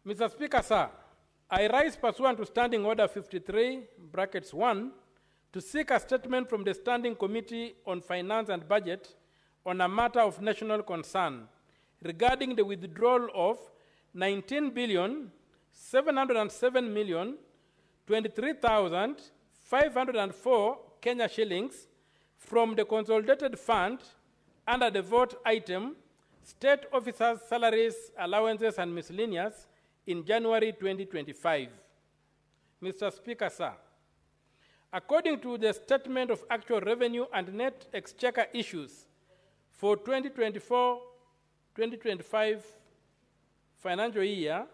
Mr. Speaker, sir, I rise pursuant to Standing Order 53(1) to seek a statement from the Standing Committee on Finance and Budget on a matter of national concern regarding the withdrawal of 19,707,023,504 Kenya shillings from the Consolidated Fund under the vote item State Officers' Salaries, Allowances and Miscellaneous in January 2025. Mr. Speaker, sir, according to the Statement of Actual Revenue and Net Exchequer Issues for 2024-2025 financial year,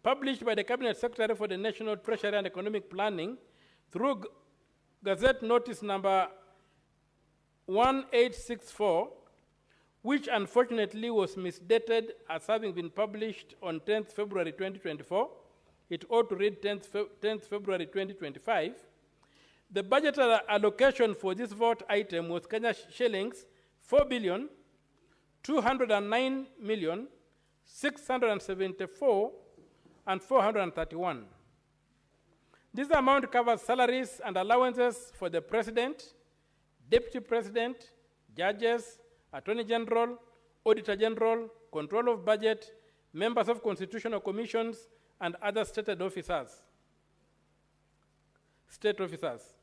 published by the Cabinet Secretary for the National Treasury and Economic Planning through Gazette Notice number 1864, which unfortunately was misdated as having been published on 10th February 2024. It ought to read 10th February 2025. The budgetary allocation for this vote item was Kenya shillings 4,209,674,431. This amount covers salaries and allowances for the President, Deputy President, judges, Attorney General, Auditor General, Control of Budget, members of constitutional commissions, and other stated officers. State officers.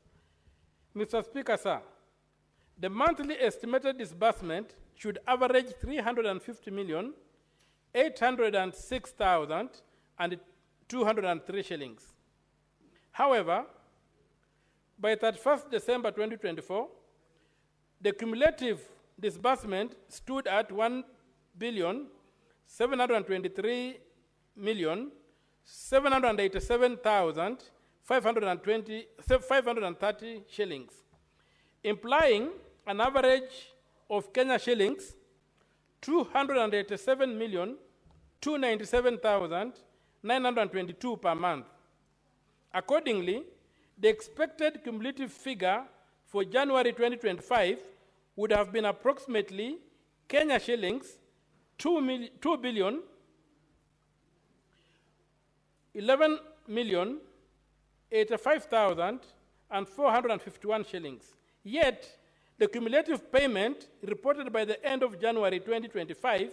Mr. Speaker, sir, the monthly estimated disbursement should average 350,806,203 shillings. However, by 31st December 2024, the cumulative disbursement stood at 1,723,787,530 shillings, implying an average of Kenya shillings 287,297,922 per month. Accordingly, the expected cumulative figure for January 2025 would have been approximately Kenya shillings 2,011,085,451 shillings. Yet, the cumulative payment reported by the end of January 2025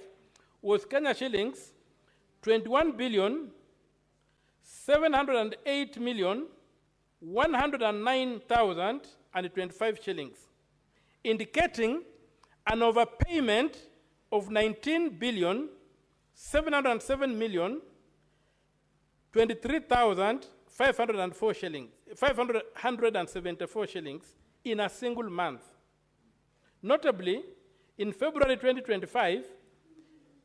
was Kenya shillings 21,708,109,025 shillings, indicating an overpayment of 19,707,023,504 shillings, 574 shillings in a single month. Notably, in February 2025,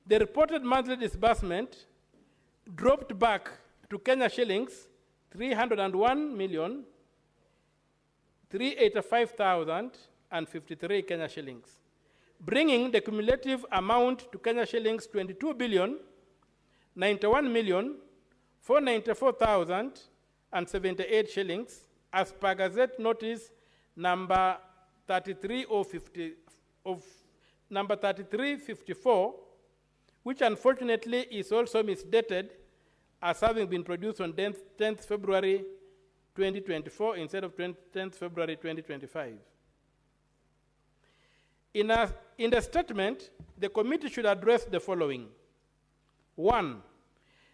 the reported monthly disbursement dropped back to Kenya shillings 301,385,053 Kenya shillings, bringing the cumulative amount to Kenya shillings 22,091,494,078 shillings, as per Gazette Notice number 3354, which unfortunately is also misdated as having been produced on 10th February 2024 instead of 10th February 2025. In the statement, the committee should address the following. 1,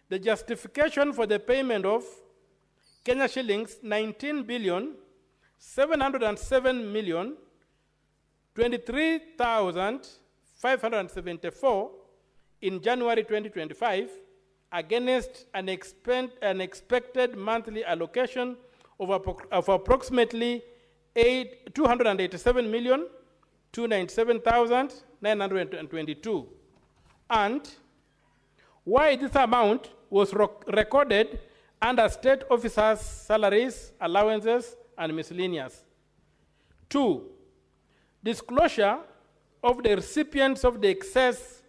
the justification for the payment of Kenya shillings 19,707,023,574 in January 2025 against an expected monthly allocation of approximately 297,297,922, and why this amount was recorded under state officers' salaries, allowances, and miscellaneous. 2, disclosure of the recipients of the excess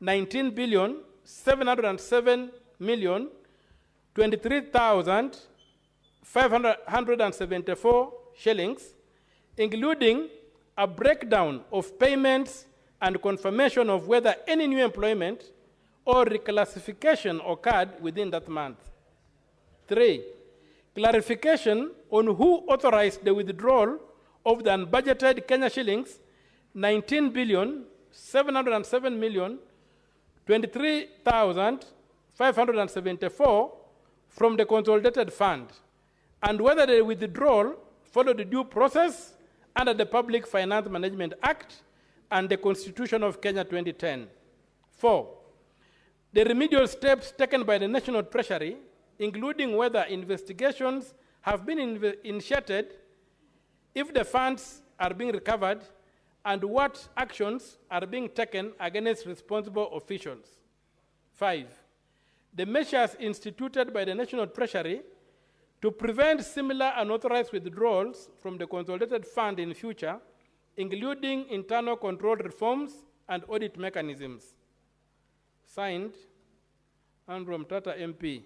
19,707,023,574 shillings, including a breakdown of payments and confirmation of whether any new employment or reclassification occurred within that month. 3, clarification on who authorized the withdrawal of the unbudgeted Kenya shillings 19,707,023,574 from the Consolidated Fund, and whether the withdrawal followed the due process under the Public Finance Management Act and the Constitution of Kenya 2010. 4, the remedial steps taken by the National Treasury, including whether investigations have been initiated, if the funds are being recovered, and what actions are being taken against responsible officials. 5, the measures instituted by the National Treasury to prevent similar unauthorized withdrawals from the Consolidated Fund in future, including internal control reforms and audit mechanisms. Signed, Andrew Omtatah MP,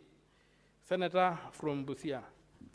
Senator from Busia.